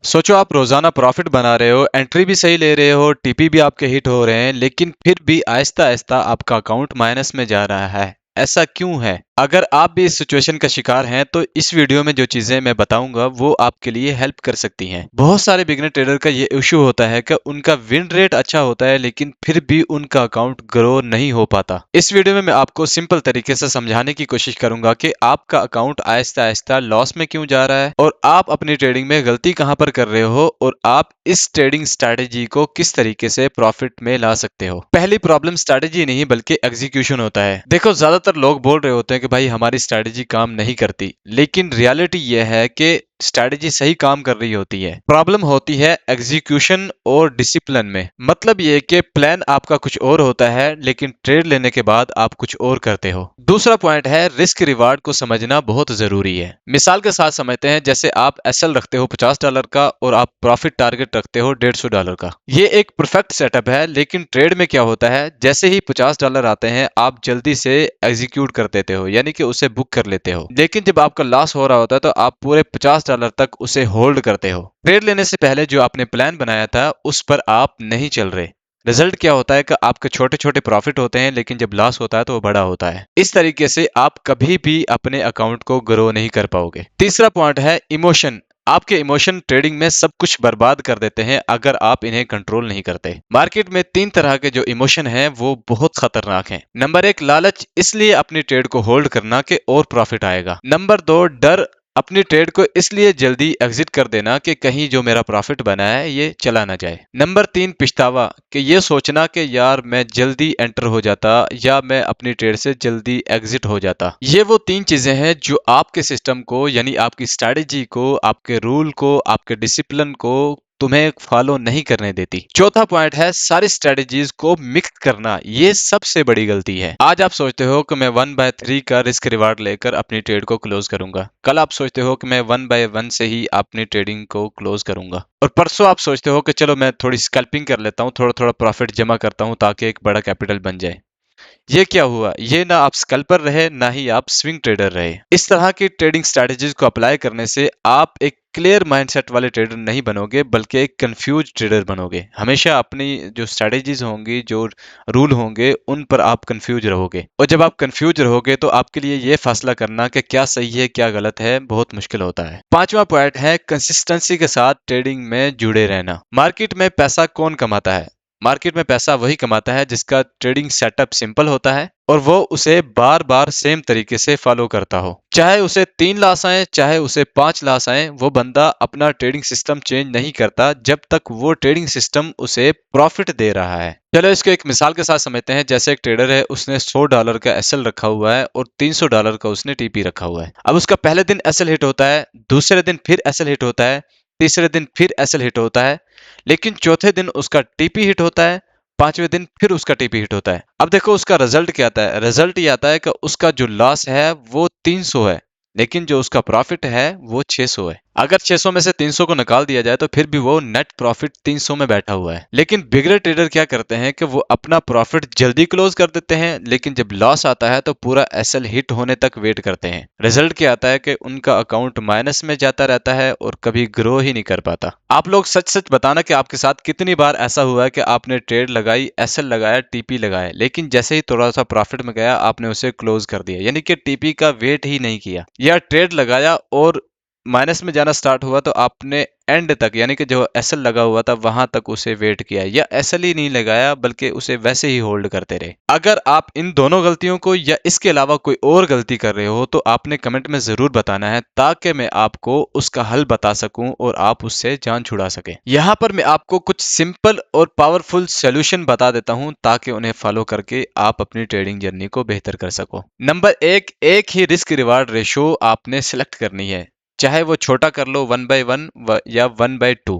सोचो आप रोजाना प्रॉफिट बना रहे हो, एंट्री भी सही ले रहे हो, टीपी भी आपके हिट हो रहे हैं, लेकिन फिर भी आहिस्ता आहिस्ता आपका अकाउंट माइनस में जा रहा है। ऐसा क्यों है? अगर आप भी इस सिचुएशन का शिकार हैं तो इस वीडियो में जो चीजें मैं बताऊंगा वो आपके लिए हेल्प कर सकती हैं। बहुत सारे बिगिनर ट्रेडर का ये इशू होता है कि उनका विन रेट अच्छा होता है लेकिन फिर भी उनका अकाउंट ग्रो नहीं हो पाता। इस वीडियो में मैं आपको सिंपल तरीके से समझाने की कोशिश करूंगा कि आपका अकाउंट आहिस्ता आहिस्ता लॉस में क्यों जा रहा है और आप अपनी ट्रेडिंग में गलती कहां पर कर रहे हो और आप इस ट्रेडिंग स्ट्रैटेजी को किस तरीके से प्रॉफिट में ला सकते हो। पहली प्रॉब्लम स्ट्रैटेजी नहीं बल्कि एग्जीक्यूशन होता है। देखो, ज्यादातर लोग बोल रहे होते हैं कि भाई हमारी स्ट्रैटेजी काम नहीं करती, लेकिन रियलिटी यह है कि स्ट्रैटेजी सही काम कर रही होती है। प्रॉब्लम होती है एग्जीक्यूशन और डिसिप्लिन में। मतलब ये कि प्लान आपका कुछ और होता है लेकिन ट्रेड लेने के बाद आप कुछ और करते हो। दूसरा पॉइंट है रिस्क रिवार्ड को समझना बहुत जरूरी है। मिसाल के साथ समझते हैं, जैसे आप एसएल रखते हो $50 का और आप प्रॉफिट टारगेट रखते हो $150 का। ये एक परफेक्ट सेटअप है, लेकिन ट्रेड में क्या होता है, जैसे ही $50 आते हैं आप जल्दी से एग्जीक्यूट कर देते हो, यानी कि उसे बुक कर लेते हो। लेकिन जब आपका लॉस हो रहा होता है तो आप पूरे $50 तक उसे होल्ड करते हो। ट्रेड लेने से पहले जो आपने प्लान बनाया था उस पर आप नहीं चल रहे। रिजल्ट क्या होता है कि आपके छोटे छोटे प्रॉफिट होते हैं लेकिन जब लॉस होता है तो वो बड़ा होता है। इस तरीके से आप कभी भी अपने अकाउंट को ग्रो नहीं कर पाओगे। तीसरा पॉइंट है इमोशन। आपके इमोशन ट्रेडिंग में सब कुछ बर्बाद कर देते हैं अगर आप इन्हें कंट्रोल नहीं करते। मार्केट में 3 तरह के जो इमोशन हैं वो बहुत खतरनाक हैं। नंबर 1 लालच, इसलिए अपनी ट्रेड को होल्ड करना कि और प्रॉफिट आएगा। नंबर 2 डर, अपनी ट्रेड को इसलिए जल्दी एग्जिट कर देना कि कहीं जो मेरा प्रॉफिट बना है ये चला ना जाए। नंबर 3 पिछतावा, कि ये सोचना कि यार मैं जल्दी एंटर हो जाता या मैं अपनी ट्रेड से जल्दी एग्जिट हो जाता। ये वो 3 चीजें हैं जो आपके सिस्टम को, यानी आपकी स्ट्रैटेजी को, आपके रूल को, आपके डिसिप्लिन को तुम्हें फॉलो नहीं करने देती। चौथा पॉइंट है सारी स्ट्रेटेजीज को मिक्स करना। ये सबसे बड़ी गलती है। आज आप सोचते हो कि मैं 1/3 का रिस्क रिवार्ड लेकर अपनी ट्रेड को क्लोज करूंगा, कल आप सोचते हो कि मैं 1/1 से ही अपनी ट्रेडिंग को क्लोज करूंगा, और परसों आप सोचते हो कि चलो मैं थोड़ी स्कैल्पिंग कर लेता हूँ, थोड़ा थोड़ा प्रॉफिट जमा करता हूँ ताकि एक बड़ा कैपिटल बन जाए। ये क्या हुआ? ये ना आप स्कैल्पर रहे ना ही आप स्विंग ट्रेडर रहे। इस तरह की ट्रेडिंग स्ट्रेटजीज को अप्लाई करने से आप एक क्लियर माइंडसेट वाले ट्रेडर नहीं बनोगे बल्कि एक कंफ्यूज ट्रेडर बनोगे। हमेशा अपनी जो स्ट्रेटजीज होंगी, जो रूल होंगे, उन पर आप कंफ्यूज रहोगे, और जब आप कंफ्यूज रहोगे तो आपके लिए ये फैसला करना कि क्या सही है क्या गलत है बहुत मुश्किल होता है। पांचवा पॉइंट है कंसिस्टेंसी के साथ ट्रेडिंग में जुड़े रहना। मार्केट में पैसा कौन कमाता है? मार्केट में पैसा वही कमाता है जिसका ट्रेडिंग सेटअप सिंपल होता है और वो उसे बार बार सेम तरीके से फॉलो करता हो। चाहे उसे 3 लॉस आए चाहे उसे 5 लॉस आए, वो बंदा अपना ट्रेडिंग सिस्टम चेंज नहीं करता जब तक वो ट्रेडिंग सिस्टम उसे प्रॉफिट दे रहा है। चलो इसको एक मिसाल के साथ समझते हैं। जैसे एक ट्रेडर है, उसने $100 का एसएल रखा हुआ है और $300 का उसने टीपी रखा हुआ है। अब उसका पहले दिन एसएल हिट होता है, दूसरे दिन फिर एसएल हिट होता है, तीसरे दिन फिर एसएल हिट होता है, लेकिन चौथे दिन उसका टीपी हिट होता है, पांचवें दिन फिर उसका टीपी हिट होता है। अब देखो उसका रिजल्ट क्या आता है। रिजल्ट ये आता है कि उसका जो लॉस है वो 300 है, लेकिन जो उसका प्रॉफिट है वो 600 है। अगर 600 में से 300 को निकाल दिया जाए तो फिर भी वो नेट प्रॉफिट 300 में बैठा हुआ है। लेकिन बिगनर ट्रेडर क्या करते हैं कि वो अपना प्रॉफिट जल्दी क्लोज कर देते हैं, लेकिन जब लॉस आता है तो पूरा एसएल हिट होने तक वेट करते हैं। रिजल्ट क्या आता है कि उनका अकाउंट माइनस में जाता रहता है और कभी ग्रो ही नहीं कर पाता। आप लोग सच सच बताना कि आपके साथ कितनी बार ऐसा हुआ है कि आपने ट्रेड लगाई, एसएल लगाया, टीपी लगाया, लेकिन जैसे ही थोड़ा सा प्रॉफिट में गया आपने उसे क्लोज कर दिया, यानी कि टीपी का वेट ही नहीं किया, या ट्रेड लगाया और माइनस में जाना स्टार्ट हुआ तो आपने एंड तक, यानी कि जो एसएल लगा हुआ था वहां तक उसे वेट किया, या एसएल ही नहीं लगाया बल्कि उसे वैसे ही होल्ड करते रहे। अगर आप इन दोनों गलतियों को या इसके अलावा कोई और गलती कर रहे हो तो आपने कमेंट में जरूर बताना है, ताकि मैं आपको उसका हल बता सकूं और आप उससे जान छुड़ा सके। यहाँ पर मैं आपको कुछ सिंपल और पावरफुल सोल्यूशन बता देता हूं ताकि उन्हें फॉलो करके आप अपनी ट्रेडिंग जर्नी को बेहतर कर सको। नंबर 1, एक ही रिस्क रिवार्ड रेशो आपने सिलेक्ट करनी है। चाहे वो छोटा कर लो 1/1 या 1/2,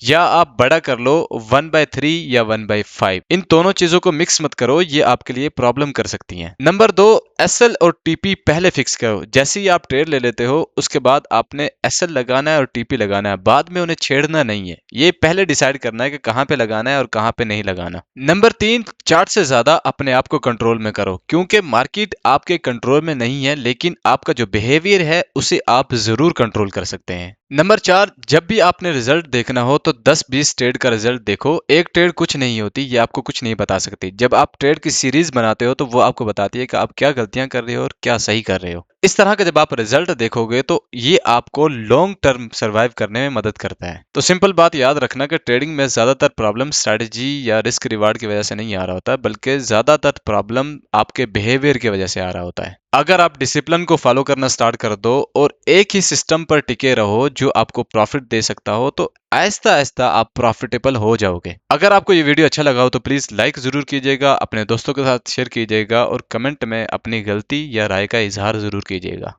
या आप बड़ा कर लो 1/3 या 1/5। इन दोनों चीजों को मिक्स मत करो, ये आपके लिए प्रॉब्लम कर सकती हैं। नंबर 2, एसएल और टीपी पहले फिक्स करो। जैसे ही आप ट्रेड ले लेते हो उसके बाद आपने एसएल लगाना है और टीपी लगाना है, बाद में उन्हें छेड़ना नहीं है। ये पहले डिसाइड करना है कि कहाँ पे लगाना है और कहाँ पे नहीं लगाना। नंबर 3, चार्ट से ज्यादा अपने आप को कंट्रोल में करो, क्योंकि मार्केट आपके कंट्रोल में नहीं है, लेकिन आपका जो बिहेवियर है उसे आप जरूर कंट्रोल कर सकते हैं। नंबर 4, जब भी आपने रिजल्ट देखना हो तो 10-20 ट्रेड का रिजल्ट देखो। एक ट्रेड कुछ नहीं होती, ये आपको कुछ नहीं बता सकती। जब आप ट्रेड की सीरीज बनाते हो तो वो आपको बताती है कि आप क्या गलतियां कर रहे हो और क्या सही कर रहे हो। इस तरह का जब आप रिजल्ट देखोगे तो ये आपको लॉन्ग टर्म सर्वाइव करने में मदद करता है। तो सिंपल बात याद रखना कि ट्रेडिंग में ज्यादातर प्रॉब्लम स्ट्रेटजी या रिस्क रिवार्ड की वजह से नहीं आ रहा होता, बल्कि ज्यादातर प्रॉब्लम आपके बिहेवियर की वजह से आ रहा होता है। अगर आप डिसिप्लिन को फॉलो करना स्टार्ट कर दो और एक ही सिस्टम पर टिके रहो जो आपको प्रॉफिट दे सकता हो, तो आहिस्ता आहिस्ता आप प्रॉफिटेबल हो जाओगे। अगर आपको ये वीडियो अच्छा लगा हो तो प्लीज लाइक जरूर कीजिएगा, अपने दोस्तों के साथ शेयर कीजिएगा और कमेंट में अपनी गलती या राय का इजहार जरूर कीजिएगा।